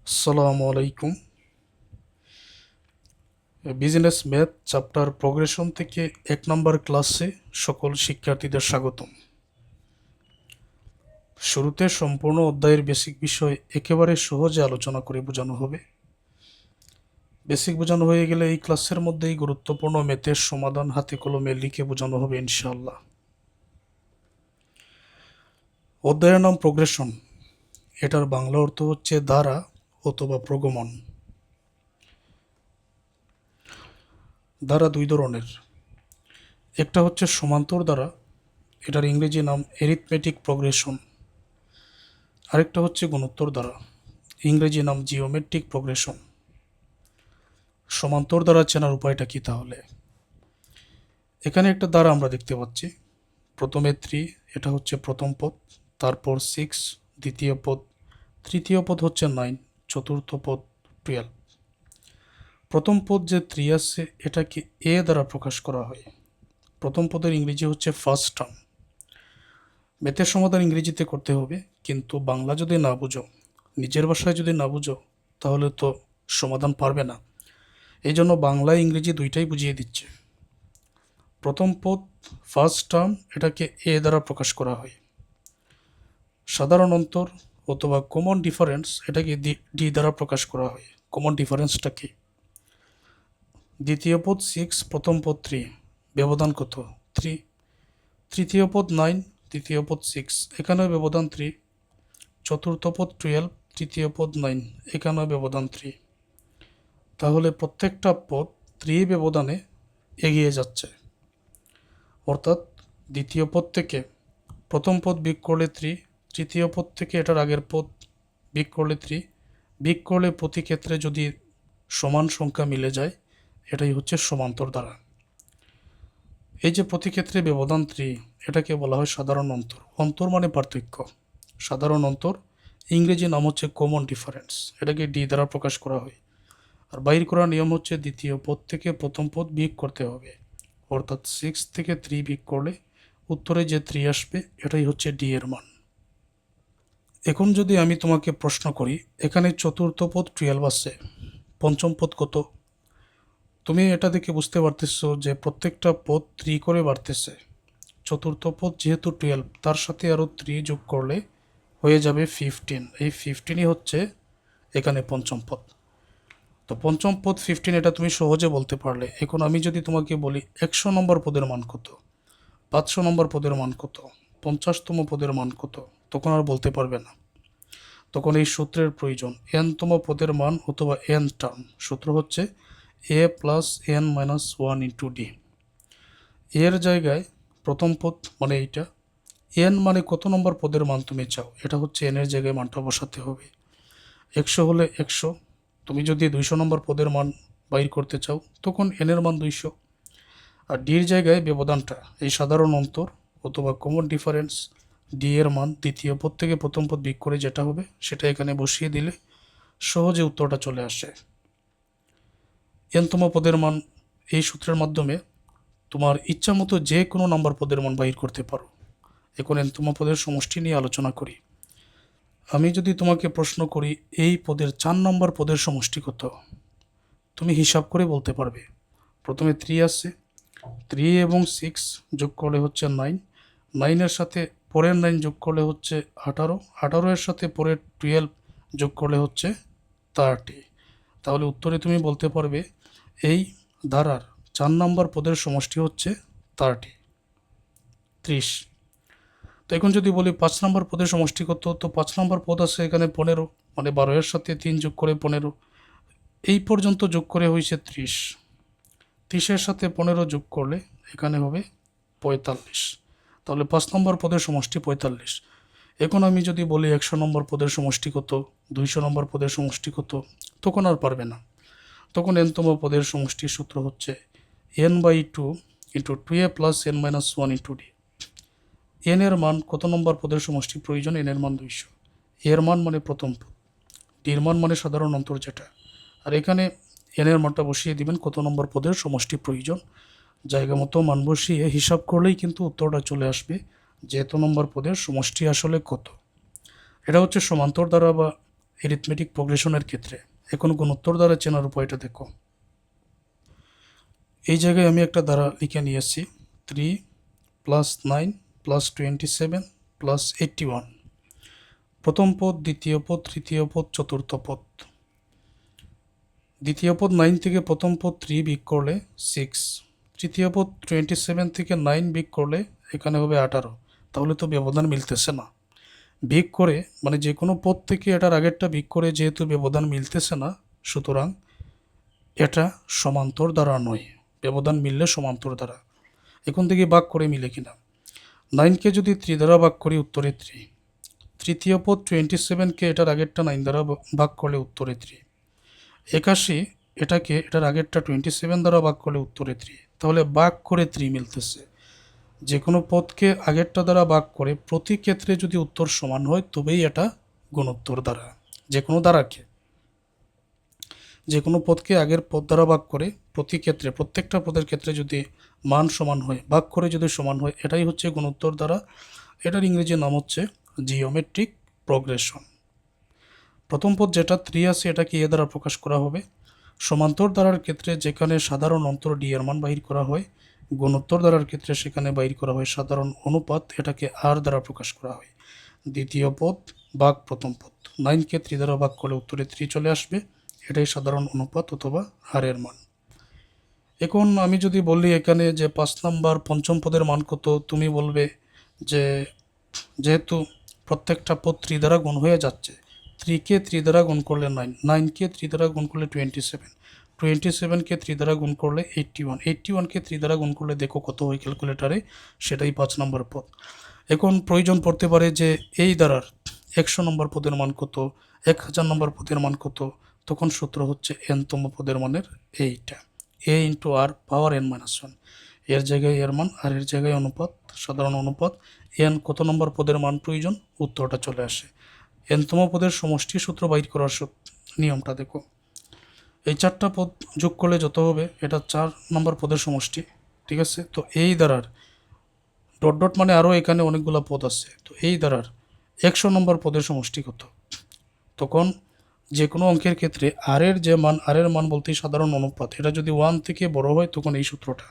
আসসালামু আলাইকুম। Business math chapter progression থেকে 1 নম্বর ক্লাসে সকল শিক্ষার্থীদের স্বাগতম। শুরুতে সম্পূর্ণ অধ্যায়ের বেসিক বিষয় একেবারে সহজে আলোচনা করে বোঝানো হবে। বেসিক বোঝানো হয়ে গেলে এই ক্লাসের মধ্যেই গুরুত্বপূর্ণ ম্যাথের সমাধান হাতে কলমে লিখে বোঝানো হবে ইনশাআল্লাহ। অধ্যায়ের নাম প্রোগ্রেশন। এটার বাংলা অর্থ হচ্ছে ধারা অথবা প্রগমন। ধারা দুই ধরনের, একটা হচ্ছে সমান্তর ধারা, এটার ইংরেজি নাম অ্যারিথমেটিক প্রোগ্রেশন। আরেকটা হচ্ছে গুণোত্তর ধারা, ইংরেজি নাম জিওমেট্রিক প্রোগ্রেশন। সমান্তর ধারা চেনার উপায়টা কি তাহলে? এখানে একটা ধারা আমরা দেখতে পাচ্ছি, প্রথমে 3, এটা হচ্ছে প্রথম পদ, তারপর 6 দ্বিতীয় পদ, তৃতীয় পদ হচ্ছে 9, চতুর্থ পদ 12। প্রথম পদ যে 3 আছে এটাকে এ দ্বারা প্রকাশ করা হয়। প্রথম পদের ইংরেজি হচ্ছে ফার্স্ট টার্ম। ম্যাথের সমাধান ইংরেজিতে করতে হবে, কিন্তু বাংলা যদি না বুঝো, নিজের ভাষায় যদি না বুঝো, তাহলে তো সমাধান পারবে না। এই জন্য বাংলা ইংরেজি দুইটাই বুঝিয়ে দিচ্ছে। প্রথম পদ ফার্স্ট টার্ম এটাকে এ দ্বারা প্রকাশ করা হয়। সাধারণ অন্তর অথবা কমন ডিফারেন্স এটাকে ডি দ্বারা প্রকাশ করা হয়। কমন ডিফারেন্সটা কি? দ্বিতীয় পদ 6, প্রথম পদ 3, ব্যবধান কত? 3। তৃতীয় পদ 9, তৃতীয় পদ 6, এখানেও ব্যবধান 3। চতুর্থ পদ 12, তৃতীয় পদ 9, এখানেও ব্যবধান 3। তাহলে প্রত্যেকটা পদ 3 ব্যবধানে এগিয়ে যাচ্ছে। অর্থাৎ দ্বিতীয় পদ থেকে প্রথম পদ বিয়োগ করলে 3, তৃতীয় পদ থেকে এটার আগের পদ বিয়োগ করলে 3, বিয়োগ করলে প্রতি ক্ষেত্রে যদি সমান সংখ্যা মিলে যায়, এটাই হচ্ছে সমান্তর ধারা। এই যে প্রতি ক্ষেত্রে ব্যবধান 3, এটাকে বলা হয় সাধারণ অন্তর। অন্তর মানে পার্থক্য। সাধারণ অন্তর ইংরেজি নাম হচ্ছে কমন ডিফারেন্স, এটাকে ডি দ্বারা প্রকাশ করা হয়। আর বাইর করার নিয়ম হচ্ছে দ্বিতীয় পদ থেকে প্রথম পদ বিয়োগ করতে হবে। অর্থাৎ 6 থেকে 3 বিয়োগ করলে উত্তরে যে 3 আসবে এটাই হচ্ছে ডি এর মান। এখন যদি আমি তোমাকে প্রশ্ন করি, এখানে চতুর্থ পদ 12 আছে, পঞ্চম পদ কত? তুমি এটা দেখে বুঝতে পারতেছো যে প্রত্যেকটা পদ 3 করে বাড়তেছে। চতুর্থ পদ যেহেতু 12, তার সাথে আরও 3 যোগ করলে হয়ে যাবে 15। এই 15ই হচ্ছে এখানে পঞ্চম পদ। তো পঞ্চম পদ 15, এটা তুমি সহজে বলতে পারলে। এখন আমি যদি তোমাকে বলি 100 নম্বর পদের মান কত, 500 নম্বর পদের মান কত, 50তম পদের মান কত, তখন আর বলতে পারবে না। তখন এই সূত্রের প্রয়োজন, এনতম পদের মান অথবা এন টার্ম। সূত্র হচ্ছে a plus n minus 1 into d. এর জায়গায় প্রথম পদ মানে এইটা, এন মানে কত নম্বর পদের মান তুমি চাও, এটা হচ্ছে এন এর জায়গায় মানটা বসাতে হবে। 100 হলে 100। তুমি যদি 200 নম্বর পদের মান বাইর করতে চাও, তখন এন এর মান 200। আর ডির জায়গায় ব্যবধানটা, এই সাধারণ অন্তর অথবা কমন ডিফারেন্স, ডি এর মান দ্বিতীয় পদ থেকে প্রথম পদ বিয়োগ করে যেটা হবে সেটা এখানে বসিয়ে দিলে সহজে উত্তরটা চলে আসে। এনতম পদের মান এই সূত্রের মাধ্যমে তোমার ইচ্ছা মতো যে কোনো নাম্বার পদের মান বাহির করতে পারো। এখন এনতম পদের সমষ্টি নিয়ে আলোচনা করি। আমি যদি তোমাকে প্রশ্ন করি এই পদের 4 নম্বর পদের সমষ্টি কত, তুমি হিসাব করে বলতে পারবে। প্রথমে 3 আছে, 3 এবং 6 যোগ করলে হচ্ছে 9, 9-এর সাথে পরের 9 যোগ করলে হচ্ছে 18, 18-এর সাথে পরের 12 যোগ করলে হচ্ছে 30। তাহলে উত্তরে তুমি বলতে পারবে এই ধারার 4 নম্বর পদের সমষ্টি হচ্ছে 30। তো এখন যদি বলি 5 নম্বর পদের সমষ্টি কত, তো 5 নম্বর পদ আছে এখানে 15, মানে 12-এর সাথে 3 যোগ করে 15, এই পর্যন্ত যোগ করে হয়েছে 30। 30-এর সাথে 15 যোগ করলে এখানে হবে 45। তাহলে 5 নম্বর পদের সমষ্টি 45। এখন আমি যদি বলি 100 নম্বর পদের সমষ্টি কত, 200 নম্বর পদের সমষ্টি কত, তখন আর পারবে না। তখন এনতম পদের সমষ্টির সূত্র হচ্ছে n/2 into 2a plus n minus 1 into D. N এর মান কত নম্বর পদের সমষ্টি প্রয়োজন? এন এর মান 200। এর মান মানে প্রথম পদ, ডির মান মানে সাধারণ অন্তর যেটা। আর এখানে এন এর মানটা বসিয়ে দিবেন কত নম্বর পদের সমষ্টি প্রয়োজন। জায়গা মতো মান বসিয়ে হিসাব করলেই কিন্তু উত্তরটা চলে আসবে যে এত নম্বর পদের সমষ্টি আসলে কত। এটা হচ্ছে সমান্তর ধারা বা এরিথমেটিক প্রোগ্রেশনের ক্ষেত্রে। এখন গুণোত্তর দ্বারা চেনার উপায়টা দেখো। এই জায়গায় আমি একটা দ্বারা লিখে নিয়েছি 3 + 9 + 27 + 81। প্রথম পদ, দ্বিতীয় পদ, তৃতীয় পদ, চতুর্থ পদ। দ্বিতীয় পদ 9 থেকে প্রথম পদ 3 বিয়োগ করলে 6, তৃতীয় পদ 27 থেকে 9 বিয়োগ করলে এখানে হবে 18। তাহলে তো ব্যবধান মিলতেছে না। বিয়োগ করে মানে যে কোনো পদ থেকে এটার আগেরটা বিয়োগ করে যেহেতু ব্যবধান মিলতেছে না, সুতরাং এটা সমান্তর দ্বারা নয়। ব্যবধান মিললে সমান্তর দ্বারা। এখন থেকে ভাগ করে মিলে কিনা। 9কে যদি 3 দ্বারা ভাগ করি উত্তরে 3। তৃতীয় পদ 27কে এটার আগেরটা 9 দ্বারা ভাগ করলে উত্তরে 3। 81 এটাকে এটার আগেরটা 27 দ্বারা ভাগ করলে উত্তরে 3। তাহলে ভাগ করে 3 মিলতেছে। যে কোনো পদকে আগেরটা দ্বারা ভাগ করে প্রতি ক্ষেত্রে যদি উত্তর সমান হয় তবেই এটা গুণোত্তর দ্বারা। যে কোনো দ্বারাকে, যে কোনো পদকে আগের পদ দ্বারা ভাগ করে প্রতি ক্ষেত্রে প্রত্যেকটা পদের ক্ষেত্রে যদি মান সমান হয়, ভাগ করে যদি সমান হয়, এটাই হচ্ছে গুণোত্তর দ্বারা। এটার ইংরেজি নাম হচ্ছে জিওমেট্রিক প্রোগ্রেশন। প্রথম পদ যেটা 3 আছে এটাকে এ দ্বারা প্রকাশ করা হবে। সমান্তর দ্বারার ক্ষেত্রে যেখানে সাধারণ অন্তর ডি এর মান বাহির করা হয়, গুণোত্তর দ্বারার ক্ষেত্রে সেখানে বাহির করা হয় সাধারণ অনুপাত, এটাকে আর দ্বারা প্রকাশ করা হয়। দ্বিতীয় পদ ভাগ প্রথম পদ। 9কে 3 দ্বারা ভাগ করলে উত্তরে 3 চলে আসবে। এটাই সাধারণ অনুপাত অথবা আর এর মান। এখন আমি যদি বলি এখানে যে 5 নাম্বার পঞ্চম পদের মান কত, তুমি বলবে যে যেহেতু প্রত্যেকটা পদ 3 দ্বারা গুণ হয়ে যাচ্ছে, 3কে 3 দ্বারা গুণ করলে 9, 9কে 3 দ্বারা গুণ করলে 27, 27কে 3 দ্বারা গুণ করলে 81, 81কে 3 দ্বারা গুণ করলে দেখো কত হয় ক্যালকুলেটারে, সেটাই 5 নম্বর পদ। এখন প্রয়োজন পড়তে পারে যে এই দ্বারার 100 নম্বর পদের মান কত, 1000 নম্বর পদের মান কত। তখন সূত্র হচ্ছে n-তম পদের মানের এইটা, a × r পাওয়ার n-1। এর জায়গায় এর মান আর এর জায়গায় অনুপাত, সাধারণ অনুপাত। n কত নম্বর পদের মান প্রয়োজন, উত্তরটা চলে আসে। n-তম পদের সমষ্টি সূত্র বাইর করার নিয়মটা দেখো। এই 4টা পদ যোগ করলে যত হবে এটা 4 নম্বর পদের সমষ্টি, ঠিক আছে। তো এই দ্বারার ডট ডট মানে আরও এখানে অনেকগুলো পদ আছে, তো এই দ্বারার 100 নম্বর পদের সমষ্টি কত। তখন যে কোনো অঙ্কের ক্ষেত্রে আর এর যে মান, আর এর মান বলতে সাধারণ অনুপাত, এটা যদি 1 থেকে বড় হয় তখন এই সূত্রটা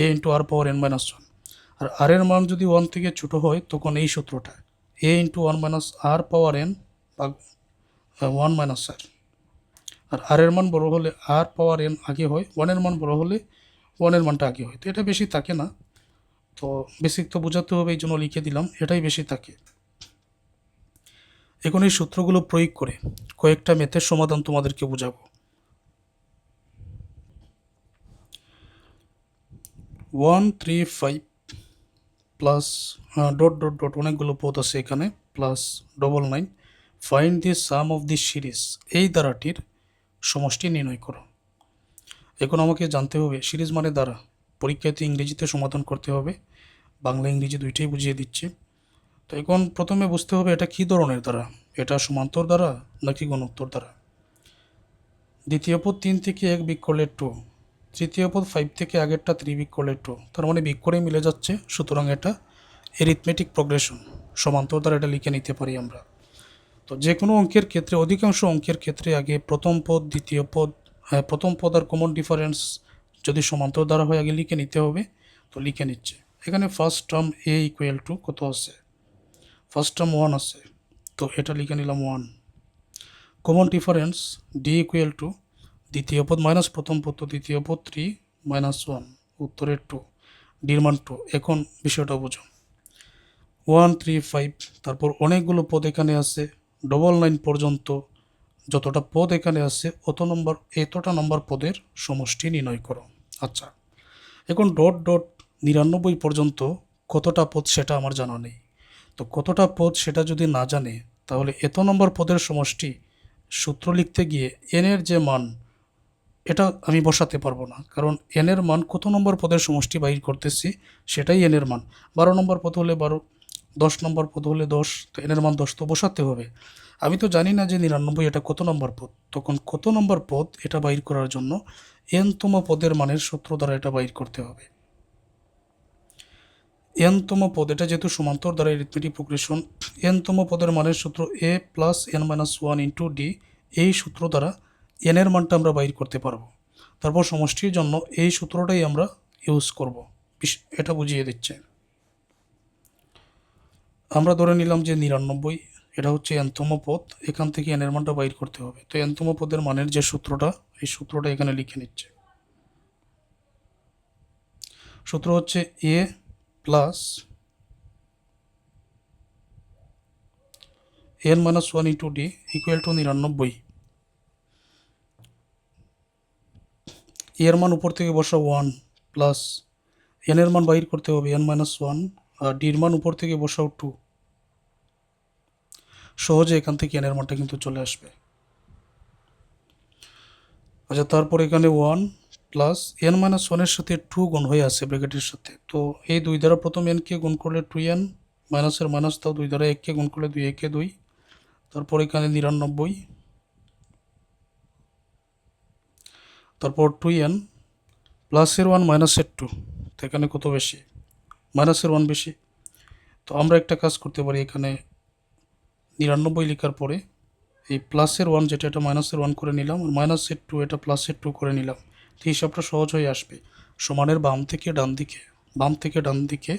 a × r পাওয়ার n-1। আর আর এর মান যদি 1 থেকে ছোট হয় তখন এই সূত্রটা a × 1 - r পাওয়ার n ভাগ 1 - r। আর আর এর মান বড় হলে r পাওয়ার n আগে হয়, 1 এর মান বড় হলে 1 এর মানটা আগে হয়। তো এটা বেশি থাকে না, তো বেসিক তো বোঝাতে হবে, এই জন্য লিখে দিলাম এটাই বেশি থাকে। এখন এই সূত্রগুলো প্রয়োগ করে কয়েকটা ম্যাথের সমাধান তোমাদেরকে বোঝাবো। 1 3 5 প্লাস ডট ডট ডট অনেকগুলো পদ আছে এখানে, plus 99। Find the some of the series, এই দ্বারাটির সমষ্টি নির্ণয় করো। এখন আমাকে জানতে হবে সিরিজ মানে দ্বারা। পরীক্ষাতে ইংরেজিতে সমাধান করতে হবে, বাংলা ইংরেজি দুইটাই বুঝিয়ে দিচ্ছি। তো এখন প্রথমে বুঝতে হবে এটা কী ধরনের দ্বারা, এটা সমান্তর দ্বারা নাকি গুণোত্তর দ্বারা। দ্বিতীয় পদ 3 থেকে 1 বিয়োগ করলে 2, তৃতীয় পদ 5 থেকে আগেরটা 3 বিয়োগ করলে 2, তার মানে বিয়োগ করেই মিলে যাচ্ছে, সুতরাং এটা এরিথমেটিক প্রোগ্রেশন, সমান্তর দ্বারা এটা লিখে নিতে পারি আমরা। তো যে কোনো অঙ্কের ক্ষেত্রে, অধিকাংশ অঙ্কের ক্ষেত্রে আগে প্রথম পদ দ্বিতীয় পদ, প্রথম পদ আর কমন ডিফারেন্স যদি সমান্তর দ্বারা হয় আগে লিখে নিতে হবে। তো লিখে নিচ্ছে এখানে ফার্স্ট টার্ম a = কত আছে, ফার্স্ট টার্ম 1 আছে, তো এটা লিখে নিলাম 1। কমন ডিফারেন্স d = দ্বিতীয় পদ মাইনাস প্রথম পদ, তো দ্বিতীয় পদ 3 - 1, উত্তরের 2, ডির মান 2। এখন বিষয়টা বোঝো, 1 3 5, তারপর অনেকগুলো পদ এখানে আছে, 99 পর্যন্ত যতটা পদ এখানে আছে এতটা নম্বর পদের সমষ্টি নির্ণয় করো। আচ্ছা, এখন ডট ডট 99 পর্যন্ত কতটা পদ সেটা আমার জানা নেই। তো কতটা পদ সেটা যদি না জানে তাহলে এত নম্বর পদের সমষ্টি সূত্র লিখতে গিয়ে এন এর যে মান এটা আমি বসাতে পারবো না, কারণ এন এর মান কত নম্বর পদের সমষ্টি বাইর করতেছি সেটাই এন এর মান। 12 নম্বর পদ হলে 12, 10 নম্বর পদ হলে 10, তো এন এর মান 10 তো বসাতে হবে। আমি তো জানি না যে 99 এটা কত নম্বর পদ, তখন কত নম্বর পদ এটা বাইর করার জন্য n-তম পদের মানের সূত্র দ্বারা এটা বাইর করতে হবে। এনতম পদ, এটা যেহেতু সমান্তর দ্বারা অ্যারিথমেটিক প্রোগ্রেশন, এনতম পদের মানের সূত্র a plus n minus one into d. এই সূত্র দ্বারা এন এর মানটা আমরা বাইর করতে পারবো। তারপর সমষ্টির জন্য এই সূত্রটাই আমরা ইউজ করব, এটা বুঝিয়ে দিচ্ছে। আমরা ধরে নিলাম যে 99, এটা হচ্ছে এনতম পদ, এখান থেকে এন এর মানটা বাইর করতে হবে। তো এনতম পদের মানের যে সূত্রটা, এই সূত্রটা এখানে লিখে নিচ্ছে। সূত্র হচ্ছে a plus n minus one into d equal to 99। এর মান উপর থেকে বসা 1 প্লাস এন এর মান বাইর করতে হবে এন মাইনাস ওয়ান, আর ডির মান উপর থেকে বসাও 2। সহজে এখান থেকে এন এর মানটা কিন্তু চলে আসবে। আচ্ছা, তারপর এখানে 1 প্লাস এন মাইনাস ওয়ানের সাথে 2 গুণ হয়ে আছে ব্র্যাকেটের সাথে। তো এই 2 দ্বারা প্রথম এনকে গুণ করলে 2n, মাইনাসের মাইনাস, তাও 2 দ্বারা 1কে গুণ করলে 2 একে 2। তারপর এখানে 99, তারপর 2n প্লাসের 1 মাইনাসের 2। তো এখানে কত বেশি? মাইনাসের 1 বেশি। তো আমরা একটা কাজ করতে পারি, এখানে 99 লেখার পরে এই প্লাসের 1 যেটা, এটা মাইনাসের 1 করে নিলাম, আর মাইনাসের 2 এটা প্লাসের 2 করে নিলাম। তো হিসাবটা সহজ হয়ে আসবে। সমানের বাম থেকে ডান দিকে, বাম থেকে ডান দিকে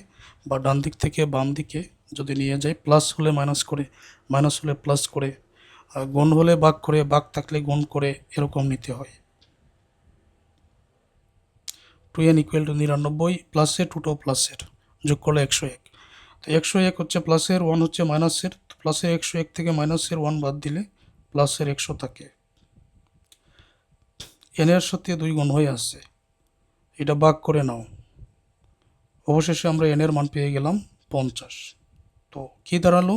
বা ডান দিক থেকে বাম দিকে যদি নিয়ে যাই, প্লাস হলে মাইনাস করে, মাইনাস হলে প্লাস করে, গুণ হলে ভাগ করে, ভাগ থাকলে গুণ করে, এরকম নিতে হয়। 2n ইকুয়াল টু 99, প্লাসের 2টাও প্লাসের, যোগ করলে 101। তো 101 হচ্ছে প্লাসের, 1 হচ্ছে মাইনাসের। প্লাসের 101 থেকে মাইনাসের 1 বাদ দিলে প্লাসের 100 থাকে। এন এর সাথে 2 গুণ হয়ে আসছে, এটা ভাগ করে নাও। অবশেষে আমরা এন এর মান পেয়ে গেলাম 50। তো কি দাঁড়ালো?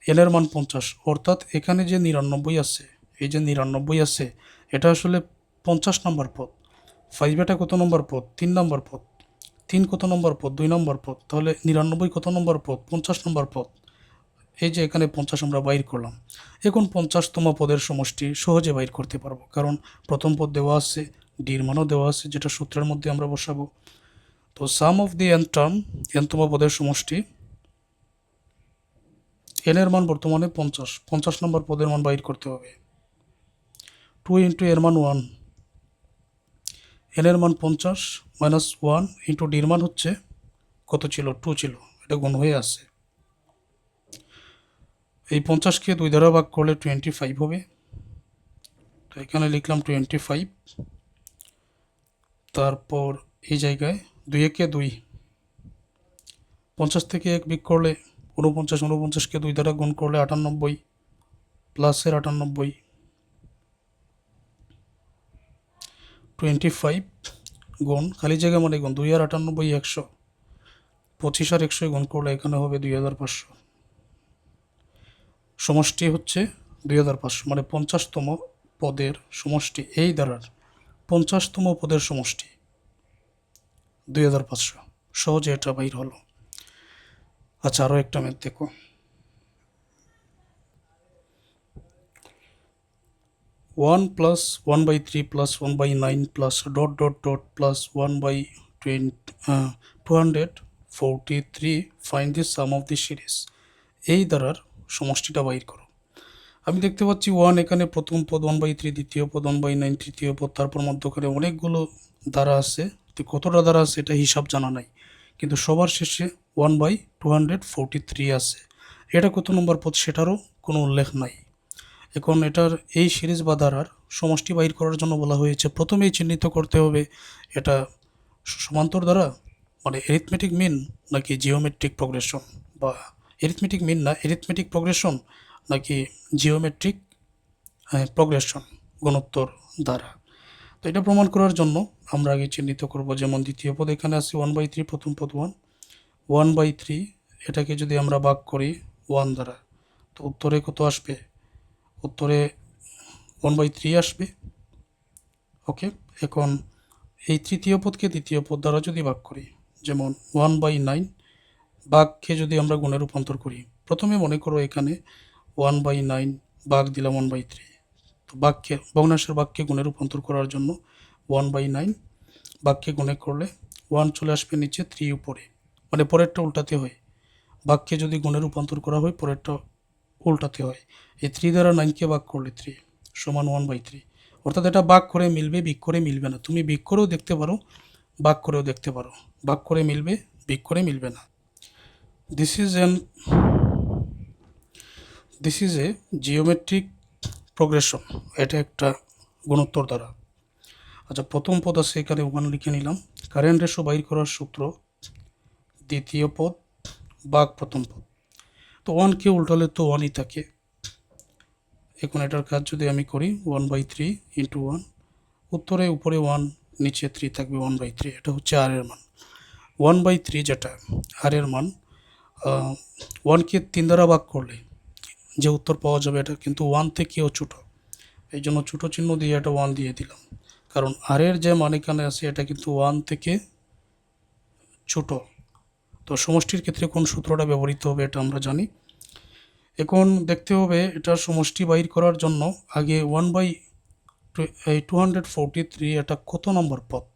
এন এর মান 50, অর্থাৎ এখানে যে 99 আছে, এই যে 99 আছে, এটা আসলে 50 নম্বর পদ। 5 এটা কত নম্বর পদ? 3 নম্বর পদ। 3 কত নম্বর পদ? 2 নম্বর পদ। তাহলে 99 কত নম্বর পদ? 50 নম্বর পদ। এই যে এখানে 50 আমরা বাইর করলাম। এখন 50তম পদের সমষ্টি সহজে বাইর করতে পারবো, কারণ প্রথম পদ দেওয়া আছে, ডির মানও দেওয়া আছে, যেটা সূত্রের মধ্যে আমরা বসাবো। তো সাম অফ দি এন টার্ম, এনতম পদের সমষ্টি, এন এর মান বর্তমানে 50, 50 নম্বর পদের মান বাইর করতে হবে। 2 ইন্টু এর মান 1, এন এর মান 50 মাইনাস 1 ইন্টু ডির মান হচ্ছে কত ছিল? 2 ছিল, এটা গুণ হয়ে আছে। এই 50কে 2 দ্বারা ভাগ করলে 25 হবে। তো এখানে লিখলাম 25। তারপর এই জায়গায় 2 একে 2, 50 থেকে 1 বিয়োগ করলে 49, 49কে 2 দ্বারা গুণ করলে 98, প্লাসের 98, 25 গুণ খালি জায়গা মানে গুণ 2 আর 98 100, 25 আর 100 গুণ করলে এখানে হবে 2500। সমষ্টি হচ্ছে 2500, মানে 50তম পদের সমষ্টি, এই দ্বারার 50তম পদের সমষ্টি 2500। সহজে এটা বাইর হলো। আচ্ছা, আরও একটা ম্যাথ দেখো। 1 plus 1/3 plus 1/9 plus dot dot dot plus 1/243, find the some of the series. এই দ্বারার সমষ্টিটা বাইর করো। আমি দেখতে পাচ্ছি 1 এখানে প্রথম পদ, 1/3 দ্বিতীয় পদ, 1/9 তৃতীয় পদ, তারপর মধ্যখানে অনেকগুলো দ্বারা আছে। তো কতটা দ্বারা আছে এটা হিসাব জানা নাই, কিন্তু সবার শেষে 1/243 আছে। এটা কত নম্বর পদ সেটারও কোনো উল্লেখ নাই। এখন এটার এই সিরিজ বা ধারার সমষ্টি বাইর করার জন্য বলা হয়েছে প্রথমেই চিহ্নিত করতে হবে এটা সমান্তর দ্বারা, মানে এরিথমেটিক মিন নাকি জিওমেট্রিক প্রোগ্রেশন, বা এরিথমেটিক মিন না, এরিথমেটিক প্রোগ্রেশন নাকি জিওমেট্রিক প্রোগ্রেশন, গুণোত্তর দ্বারা। তো এটা প্রমাণ করার জন্য আমরা আগে চিহ্নিত করব। যেমন দ্বিতীয় পদ এখানে আছে 1/3, প্রথম পদ 1, 1/3 এটাকে যদি আমরা ভাগ করি 1 দ্বারা, তো উত্তরে কত আসবে? উত্তরে 1/3 আসবে। ওকে, এখন এই তৃতীয় পদকে দ্বিতীয় পদ দ্বারা যদি ভাগ করি, যেমন 1/9, ভাগকে যদি আমরা গুণে রূপান্তর করি, প্রথমে মনে করো এখানে 1/9 ভাগ দিলাম 1/3। তো ভাগকে, ভগ্নাংশের ভাগকে গুণে রূপান্তর করার জন্য 1/9 ভাগকে গুণে করলে 1 চলে আসবে নিচে, 3 উপরে, মানে পরেরটা উল্টাতে হয়, বাঘকে যদি গুণে রূপান্তর করা হয় পরেরটা উল্টাতে হয়। এই 3 দ্বারা 9কে ভাগ করলে 3 সমান 1/3, অর্থাৎ এটা ভাগ করে মিলবে, বিগ করে মিলবে না। তুমি বিগ করেও দেখতে পারো, ভাগ করেও দেখতে পারো, ভাগ করে মিলবে, বিগ করে মিলবে না। This is an this is a geometric progression, এটা একটা গুণোত্তর দ্বারা। আচ্ছা, প্রথম পদ আছে এখানে 1 লিখে নিলাম। কারেন্ট রেশো বাইর করার সূত্র দ্বিতীয় পদ ভাগ প্রথম পদ। তো 1কে উল্টালে তো 1ই থাকে। এখন এটার কাজ যদি আমি করি 1/3 ইন্টু 1, উত্তরে উপরে 1 নিচে 3 থাকবে 1/3, এটা হচ্ছে আর এর মান। 1/3 যেটা আর এর মান, 1কে 3 দ্বারা ভাগ করলে যে উত্তর পাওয়া যাবে এটা কিন্তু 1 থেকেও ছোটো, এই জন্য ছোটো চিহ্ন দিয়ে এটা 1 দিয়ে দিলাম, কারণ আর এর যে মান এখানে আছে এটা কিন্তু 1 থেকে ছোট। তো সমষ্টির ক্ষেত্রে কোন সূত্রটা ব্যবহৃত হবে এটা আমরা জানি। এখন দেখতে হবে এটা সমষ্টি বাইর করার জন্য আগে 1/243 এটা কত নম্বর পদ।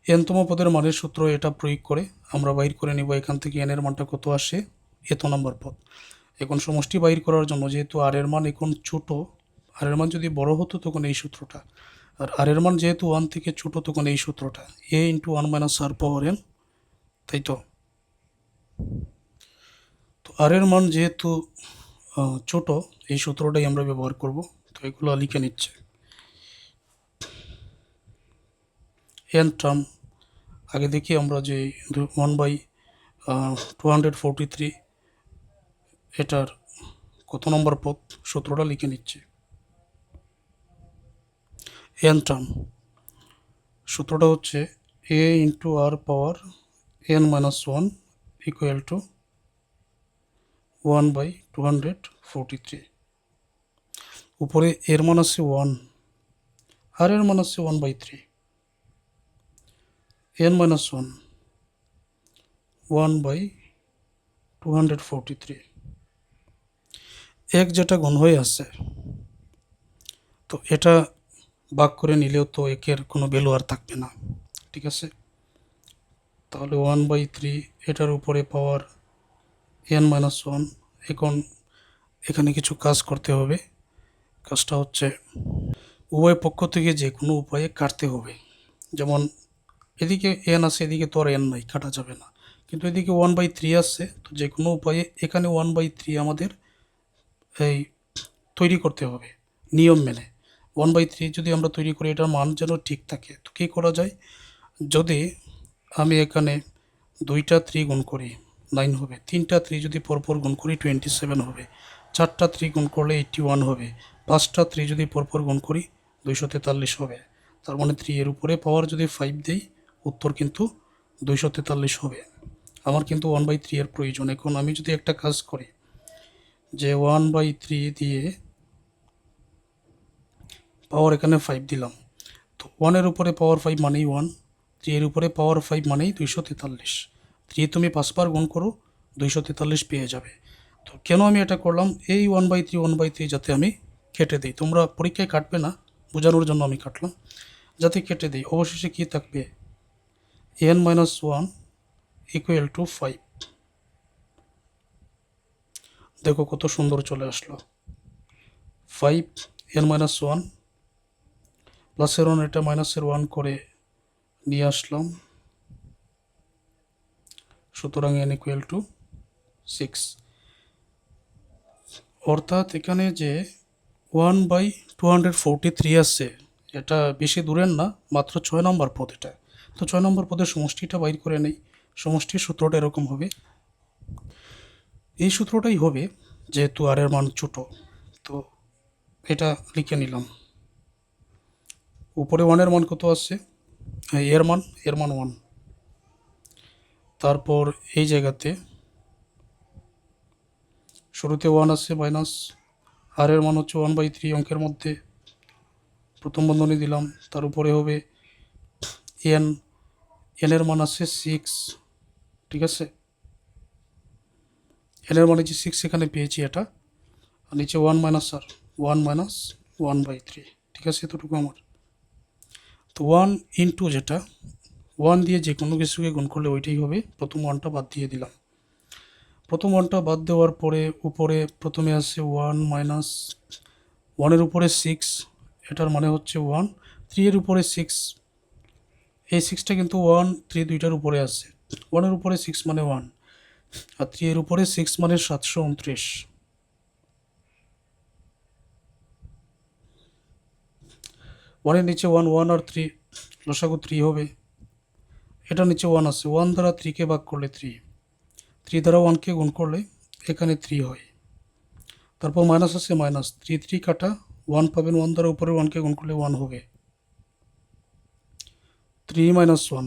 এনতম পদের মানের সূত্র এটা প্রয়োগ করে আমরা বাইর করে নিব এখান থেকে এন এর মানটা কত আসে, এত নম্বর পদ। এখন সমষ্টি বাইর করার জন্য যেহেতু আর এর মান এখন ছোট, আর এর মান যদি বড় হতো তখন এই সূত্রটা, আর এর মান যেহেতু 1 থেকে ছোট তখন এই সূত্রটা a into 1 minus r power n, তাই তো। তো আর এর মান যেহেতু ছোট, এই সূত্রটাই আমরা ব্যবহার করব। তো এগুলো লিখে নিচ্ছে। এন টার্ম আগে দেখি আমরা যে 1/243 এটার কত নম্বর পদ, সূত্রটা লিখে নিচ্ছি। এন টার্ম সূত্রটা হচ্ছে a into r power n minus 1 equal to 1/243। উপরে এর মান আছে 1, আর এর মান আছে 1/3, n মাইনাস 1 1/243। এক যেটা গুণ হয়ে আছে, তো এটা ভাগ করে নিলেও তো একের কোনো ভ্যালু আর থাকবে না, ঠিক আছে। তাহলে 1/3 এটার উপরে পাওয়ার n মাইনাস 1। এখন এখানে কিছু কাজ করতে হবে। কাজটা হচ্ছে উভয় পক্ষ থেকে যে কোনো উপায়ে কাটতে হবে। যেমন এদিকে n আছে, এদিকে তো আর n নাই, কাটা যাবে না, কিন্তু এদিকে 1/3 আছে, তো যে কোনো উপায়ে এখানে 1/3 আমাদের এই তৈরি করতে হবে নিয়ম মেনে। 1/3 যদি আমরা তৈরি করি এটার মান যেন ঠিক থাকে, তো কী করা যায়, যদি আমি এখানে 2টা 3 গুণ করি 9 হবে, 3টা 3 যদি পরপর গুণ করি 27 হবে, 4টা 3 গুণ করলে 81 হবে, 5টা 3 যদি পরপর গুণ করি 243 হবে। তার মানে 3 এর উপরে পাওয়ার যদি 5 দেই উত্তর কিন্তু 243 হবে। আমার কিন্তু 1/3 এর প্রয়োজন। এখন আমি যদি একটা কাজ করি যে 1/3 দিয়ে পাওয়ার এখানে 5 দিলাম, তো 1 এর উপরে পাওয়ার 5 মানেই 1, 3 এর উপরে পাওয়ার 5 মানেই 243। 3 তুমি 5 বার গুণ করো 243 পেয়ে যাবে। তো কেন আমি এটা করলাম, এই 1/3 যাতে আমি কেটে দিই, তোমরা পরীক্ষায় কাটবে না, বোঝানোর জন্য আমি কাটলাম, যাতে কেটে দিই। অবশেষে কী থাকবে, n মাইনাস 1 ইকুয়াল টু 5। দেখো কত সুন্দর চলে আসলো, 5 n মাইনাস 1 প্লাসের 1 এটা মাইনাসের 1 করে নিয়ে আসলাম, সুতরাং n ইকুয়াল টু 6। অর্থাৎ এখানে যে 1/243 আছে এটা বেশি দূরের না, মাত্র 6 নম্বর পদ এটা। তো 6 নম্বর পদের সমষ্টিটা বাইর করে নেই। সমষ্টির সূত্রটা এরকম হবে, এই সূত্রটাই হবে যেহেতু আর এর মান ছোট, তো এটা লিখে নিলাম। উপরে 1 এর মান কত আছে, এর মান 1, তারপর এই জায়গাতে শুরুতে 1 আছে মাইনাস আর এর মান হচ্ছে 1/3, অঙ্কের মধ্যে প্রথম বন্ধনী দিলাম, তার উপরে হবে n, এর মান আছে 6, ঠিক আছে। এর মানে যে 6 এখানে পেয়েছি এটা, আর নিচে 1 মাইনাস আর 1 মাইনাস 1/3, ঠিক আছে, এতটুকু আমার। তো 1 × যেটা 1 দিয়ে যে কোনো কিছুকে গুণ করলে ওইটাই হবে। প্রথম 1টা বাদ দিয়ে দিলাম। প্রথম 1টা বাদ দেওয়ার পরে উপরে প্রথমে আছে 1 মাইনাস 1-এর উপরে 6, এটার মানে হচ্ছে 1, 3-এর উপরে 6, এই 6টা কিন্তু 1 3 দুইটার উপরে আছে। 1-এর উপরে 6 মানে 1, আর 3-এর উপরে 6 মানে 729। 1-এর নিচে 1, 1 আর 3 লসাগু 3 হবে। এটা নিচে 1 আছে, 1 দ্বারা 3কে ভাগ করলে 3, 3 দ্বারা 1কে গুণ করলে এখানে 3 হয়। তারপর মাইনাস আছে, মাইনাস 3 3 কাটা 1 পাবেন, 1 দ্বারা উপরে 1কে গুণ করলে 1 হবে। 3 - 1,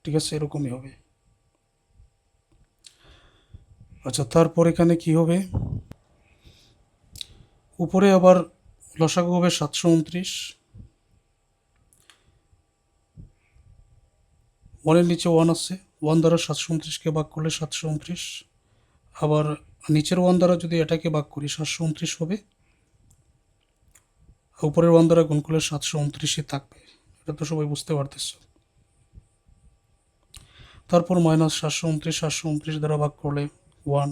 ঠিক আছে, এরকমই হবে। আচ্ছা, তারপর এখানে কি হবে, উপরে আবার লসাগু হবে 729, 1-এর নিচে 1 আছে, 1 দ্বারা 729কে ভাগ করলে 729, আবার নিচের 1 দ্বারা যদি এটাকে ভাগ করি 729 হবে, উপরের 1 দ্বারা গুণ করলে 729ই থাকবে। এটা তো সবাই বুঝতে পারতেছ। তারপর মাইনাস 729, 729 দ্বারা ভাগ করলে 1,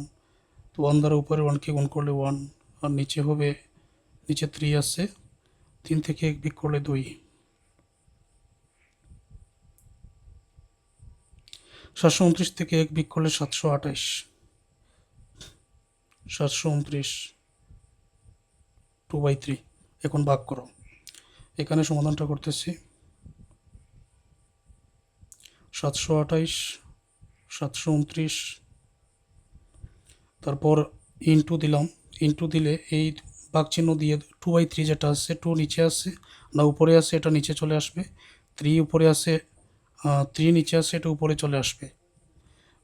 তো 1 দ্বারা উপরে 1কে গুণ করলে 1, আর নিচে হবে, নিচে 3 আছে, 3 থেকে 1 বিয়োগ করলে 2, 729 থেকে 1 বিয়োগ করলে 728, 729 2/3। এখন ভাগ করো, এখানে সমাধানটা করতেছি। 728, 729, তারপর ইন্টু দিলাম, ইন্টু দিলে এই ভাগ চিহ্ন দিয়ে 2/3 যেটা আছে, 2 নিচে আছে না উপরে আছে, এটা নিচে চলে আসবে। 3 উপরে আছে, 3 নিচে আছে, এটা উপরে চলে আসবে।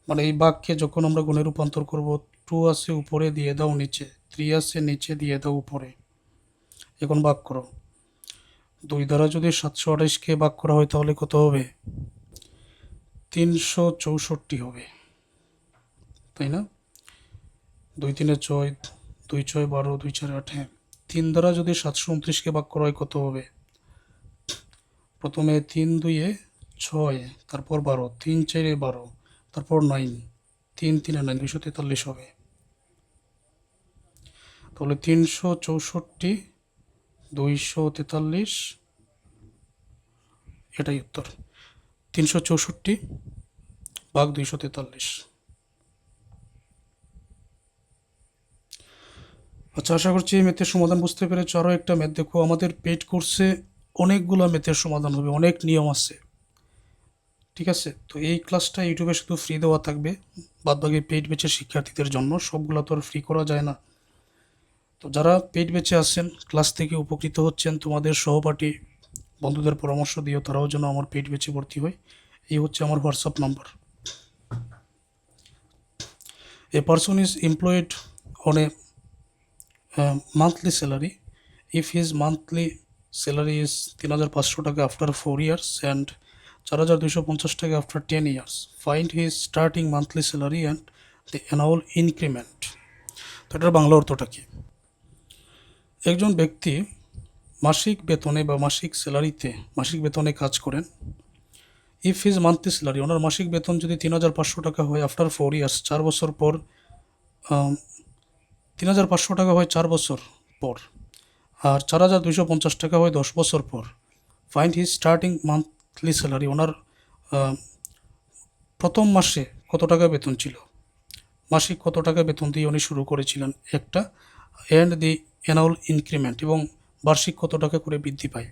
মানে এই ভাগকে যখন আমরা গুণে রূপান্তর করব, 2 আছে উপরে দিয়ে দাও নিচে, 3 আছে নিচে দিয়ে দাও উপরে। এখন ভাগ করো, 2 দ্বারা যদি 728কে ভাগ করা হয় তাহলে কত হবে, 364 হবে, তাই না? 2 3 6, 2 6 12, 2 4 8, হ্যাঁ। 3 দ্বারা যদি 729কে ভাগ করা হয় কত হবে, প্রথমে 3 2 6, তারপর 12, 3 4 12, তারপর 9, 3 3 9, 243 হবে। তাহলে 364 243, এটাই উত্তর। 364 ভাগ 243। আচ্ছা, আশা করছি এই ম্যাথের সমাধান বুঝতে পেরেছো। আরও একটা ম্যাথ দেখো, আমাদের পেইড কোর্সে অনেকগুলো ম্যাথের সমাধান হবে, অনেক নিয়ম আছে, ঠিক আছে? তো এই ক্লাসটা ইউটিউবে শুধু ফ্রি দেওয়া থাকবে, বাদবাকি পেইড ব্যাচের শিক্ষার্থীদের জন্য, সবগুলো তো আর ফ্রি করা যায় না। তো যারা পেইড ব্যাচে আছেন, ক্লাস থেকে উপকৃত হচ্ছেন, তোমাদের সহপাঠী বন্ধুদের পরামর্শ দিও, তারাও যেন আমার পেইড ব্যাচে ভর্তি হয়। এই হচ্ছে আমার WhatsApp number. A person is employed on a monthly salary. If his monthly salary is 3,500 টাকা after 4 years and 4,250 টাকা after 10 years, find his starting monthly salary and the annual increment. তো এটার বাংলা অর্থটা কি? একজন ব্যক্তি মাসিক বেতনে বা মাসিক স্যালারিতে, মাসিক বেতনে কাজ করেন। ইফ হিজ মান্থলি স্যালারি, ওনার মাসিক বেতন যদি 3,500 টাকা হয় আফটার 4 ইয়ার্স, 4 বছর পর 3,500 টাকা হয় 4 বছর পর, আর 4,250 টাকা হয় 10 বছর পর। Find his starting monthly salary, ওনার প্রথম মাসে কত টাকা বেতন ছিল, মাসিক কত টাকা বেতন দিয়ে উনি শুরু করেছিলেন একটা, অ্যান্ড দি অ্যানুয়াল ইনক্রিমেন্ট, এবং বার্ষিক কত টাকা করে বৃদ্ধি পায়।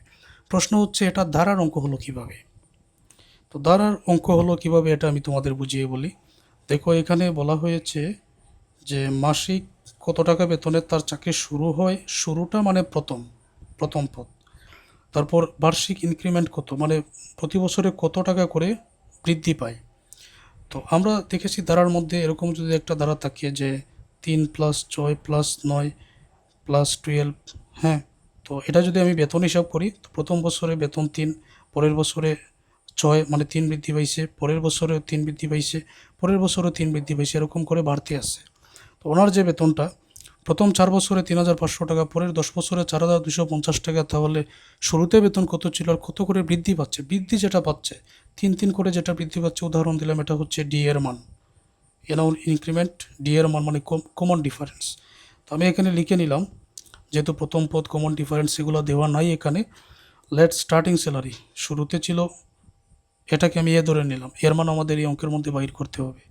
প্রশ্ন হচ্ছে এটা ধারার অঙ্ক হলো কিভাবে? তো ধারার অঙ্ক হলো কিভাবে এটা আমি তোমাদের বুঝিয়ে বলি। দেখো, এখানে বলা হয়েছে যে মাসিক কত টাকা বেতনের তার চাকরি শুরু হয়, শুরুটা মানে প্রথম প্রথম পদ, তারপর বার্ষিক ইনক্রিমেন্ট কত, মানে প্রতি বছরে কত টাকা করে বৃদ্ধি পায়। তো আমরা দেখেছি ধারার মধ্যে এরকম যদি একটা ধারা থাকে যে 3 + 6 + 9 + 12, হ্যাঁ, তো এটা যদি আমি বেতন হিসাব করি, তো প্রথম বছরে বেতন 3, পরের বছরে 6 মানে 3 বৃদ্ধি পাইছে, পরের বছরেও 3 বৃদ্ধি পাইছে, পরের বছরও 3 বৃদ্ধি পাইছে, এরকম করে বাড়তে আছে। তো ওনার যে বেতনটা প্রথম 4 বছরে 3,500 টাকা, পরের 10 বছরে 4,250 টাকা। তাহলে শুরুতে বেতন কত ছিল আর কত করে বৃদ্ধি পাচ্ছে? বৃদ্ধি যেটা পাচ্ছে 3 করে যেটা বৃদ্ধি পাচ্ছে, উদাহরণ দিলাম, এটা হচ্ছে ডি এর মান, ইনক্রিমেন্ট ডি এর মান মানে কমন ডিফারেন্স। তো আমি এখানে লিখে নিলাম, যেহেতু প্রথম পদ কমন ডিফারেন্স এগুলো দেওয়া নাই এখানে। লেট স্টার্টিং স্যালারি শুরুতে ছিল, এটাকে আমি এ ধরে নিলাম, এর মান আমাদের এই অঙ্কের মধ্যে বাইর করতে হবে।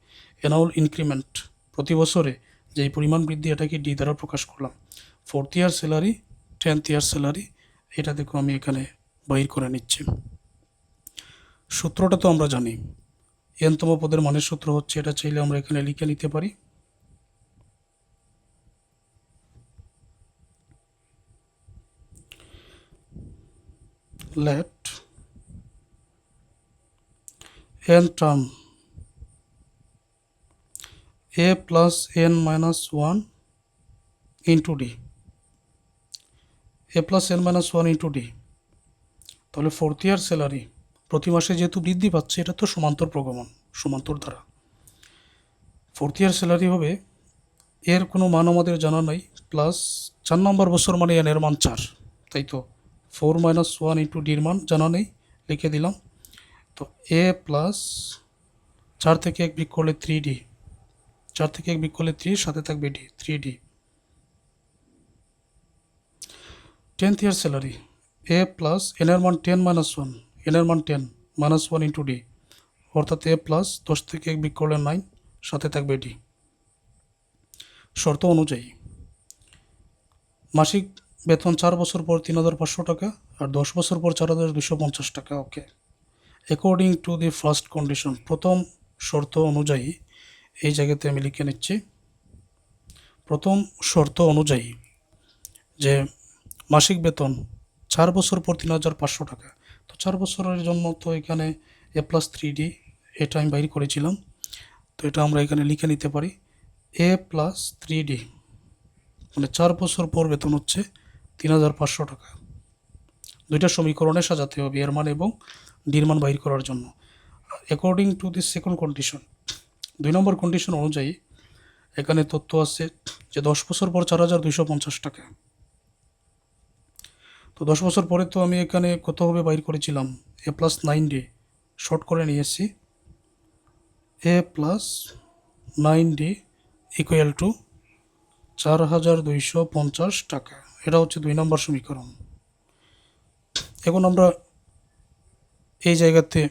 অ্যানুয়াল ইনক্রিমেন্ট প্রতি বছরে যেই পরিমাণ বৃদ্ধি, এটাকে ডি দ্বারা প্রকাশ করলাম। 4th ইয়ার স্যালারি, 10th ইয়ার স্যালারি, এটা দেখো আমি এখানে বাইর করে নিচ্ছি। সূত্রটা তো আমরা জানি, এনতম পদের মানের সূত্র হচ্ছে, এটা চাইলে আমরা এখানে লিখে নিতে পারি। Let n term a plus n minus 1 into d, a plus n minus 1 into d. তাহলে 4th ইয়ার স্যালারি প্রতি মাসে যেহেতু বৃদ্ধি পাচ্ছে, এটা তো সমান্তর প্রগমন, সমান্তর ধারা। 4th ইয়ার স্যালারি হবে, এর কোনো মান আমাদের জানা নাই, প্লাস 4 নম্বর বছর মানে এন এর মান 4, তাই তো 4 মাইনাস 1 ইন্টু ডির মান জানা নেই, লিখে দিলাম। তো এ প্লাস 4 থেকে 1 বিয়োগ করলে 3D, 4 থেকে 1 বিয়োগ করলে 3, সাথে থাকবে ডি, 3D। 10th ইয়ার স্যালারি এ প্লাস এন এর মান 10 মাইনাস 1, এন এর মান 10 মাইনাস 1 ইন্টু ডি, অর্থাৎ এ প্লাস 10 থেকে 1 বিয়োগ করলে 9, সাথে থাকবে ডি। শর্ত অনুযায়ী মাসিক বেতন 4 বছর পর 3,500 টাকা আর 10 বছর পর 4,250 টাকা। Okay, according to the first condition, প্রথম শর্ত অনুযায়ী, এই জায়গাতে আমি লিখে নিচ্ছি, প্রথম শর্ত অনুযায়ী যে মাসিক বেতন 4 বছর পর 3,500 টাকা। তো 4 বছরের জন্য তো এখানে এ প্লাস 3D, এটা আমি বাইর করেছিলাম, তো এটা আমরা এখানে লিখে নিতে পারি, এ প্লাস 3D মানে 4 বছর পর বেতন হচ্ছে 3,500 টাকা। দুইটা সমীকরণে সাজাতে হবে এর মান এবং ডির মান বাইর করার জন্য। According to the second condition, 2 number condition অনুযায়ী এখানে তথ্য আছে যে 10 বছর পর 4,250 টাকা। তো 10 বছর পরে তো আমি এখানে কত হবে বাইর করেছিলাম, এ প্লাস 9D, শর্ট করে নিয়েছি, এ প্লাস 9D ইকুয়াল টু 4,250 টাকা। এটা হচ্ছে 2 নম্বর সমীকরণ। এখন আমরা এই জায়গাতে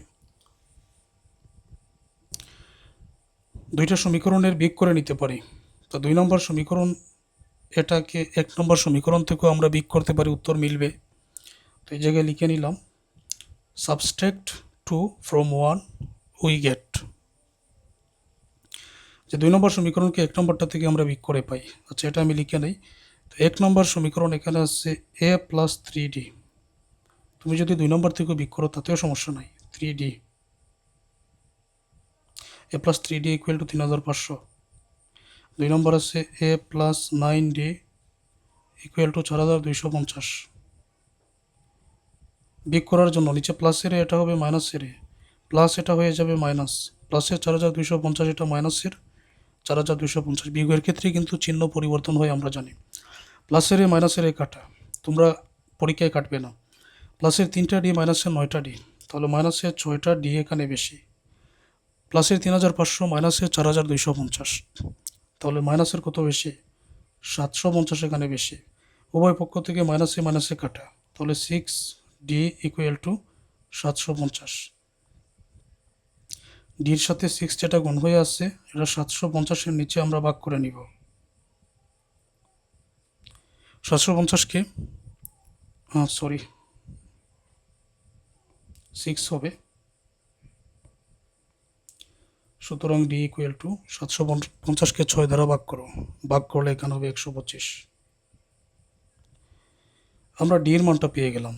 দুইটা সমীকরণের বিয়োগ করে নিতে পারি। তো 2 নম্বর সমীকরণ, এটাকে 1 নম্বর সমীকরণ থেকেও আমরা বিয়োগ করতে পারি, উত্তর মিলবে। তো এই জায়গায় লিখে নিলাম, সাবস্ট্রাক্ট 2 ফ্রম 1 উই গেট, যে 2 নম্বর সমীকরণকে 1 নম্বরটা থেকে আমরা বিয়োগ করে পাই। আচ্ছা, এটা আমি লিখে নেই। তো 1 নম্বর সমীকরণ এখানে আসছে এ প্লাস 3D, তুমি যদি 2 নম্বর থেকে বিয়োগ করো তাতেও সমস্যা নাই, 3D, A plus 3D equal to 3,500। 2 নম্বর আছে এ প্লাস 9D ইকুয়াল টু 4,250। বিয়োগ করার জন্য নিচে প্লাসের এটা হবে মাইনাসের, প্লাস এটা হয়ে যাবে মাইনাস, প্লাসের 4,250, এটা মাইনাসের 4,250। বিয়োগের ক্ষেত্রে কিন্তু চিহ্ন পরিবর্তন হয়, আমরা জানি। প্লাসের মাইনাসের কাটা, তোমরা পরীক্ষায় কাটবে না। প্লাসের 3টা ডি, মাইনাসের 9টা ডি, তাহলে মাইনাসের 6টা ডি এখানে বেশি। প্লাসের 3,500, মাইনাসের 4,250, তাহলে মাইনাসের কত বেশি, 750 এখানে বেশি। উভয় পক্ষ থেকে মাইনাসে মাইনাসে কাটা, তাহলে 6D ইকুয়াল টু 750। ডির সাথে 6 যেটা গুণ হয়ে আসছে, এটা 750-এর নিচে আমরা ভাগ করে নিব। 750-কে 6 হবে, সুতরাং ডি ইকুয়াল টু 750-কে 6 দ্বারা ভাগ করো, ভাগ করলে এখানে হবে 125। আমরা ডি এর মানটা পেয়ে গেলাম।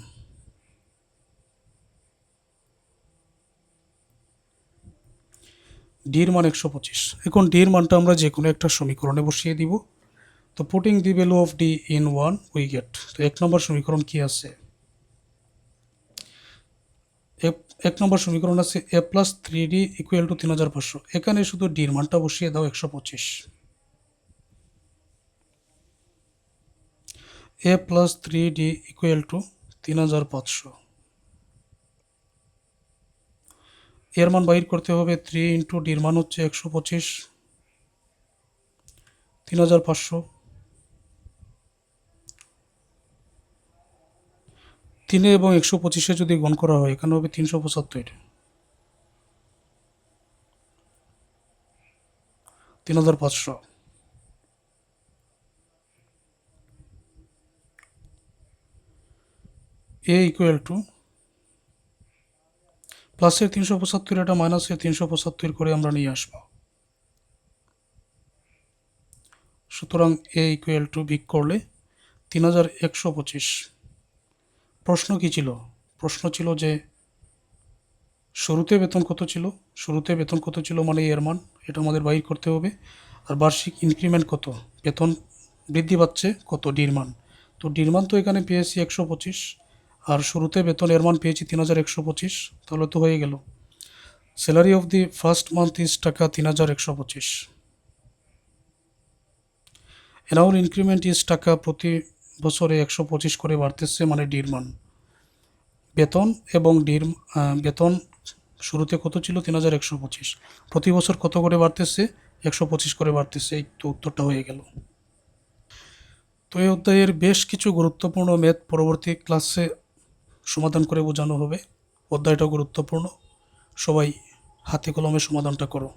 ডি এর মান 125। এখন ডি এর মানটা আমরা যে কোনো একটা সমীকরণে বসিয়ে দিব। তো putting the value of D in 1 we get, তো 1 নম্বর সমীকরণ কি আছে, 1 নম্বর সমীকরণ আছে এ প্লাস 3D ইকুয়াল টু 3,500। এখানে শুধু ডির মানটা বসিয়ে দাও 125। এ প্লাস 3D ইকুয়াল টু 3500। এর মান বাইর করতে হবে। 3 ইন্টু ডির মান হচ্ছে 125, 3500। 3 এবং 125 যদি গুণ করা হয় এখানে হবে 375, 3500। এ ইকুয়াল টু প্লাসের 375 এটা মাইনাসের 375 করে আমরা নিয়ে আসব। সুতরাং এ ইকুয়াল টু বিগ করলে 3125। প্রশ্ন কি ছিল? প্রশ্ন ছিল যে শুরুতে বেতন কত ছিল, শুরুতে বেতন কত ছিল মানে এর মান, এটা আমাদের বাইর করতে হবে। আর বার্ষিক ইনক্রিমেন্ট কত, বেতন বৃদ্ধি পাচ্ছে কত, ডির মান। তো ডির মান তো এখানে পেয়েছি 125, আর শুরুতে বেতন এর মান পেয়েছি 3125, তাহলে তো হয়ে গেল। Salary of the first month is টাকা 3125। অ্যানুয়াল ইনক্রিমেন্ট ইজ টাকা, প্রতি বছরে 125 করে বাড়তেছে মানে ডির মান। বেতন এবং ডির বেতন শুরুতে কত ছিল 3125, প্রতি বছর কত করে বাড়তেছে 125 করে বাড়তেছে, এই তো উত্তরটা হয়ে গেল। তো এই অধ্যায়ের বেশ কিছু গুরুত্বপূর্ণ ম্যাথ পরবর্তী ক্লাসে সমাধান করে বোঝানো হবে। অধ্যায়টা গুরুত্বপূর্ণ, সবাই হাতে কলমে সমাধানটা করো।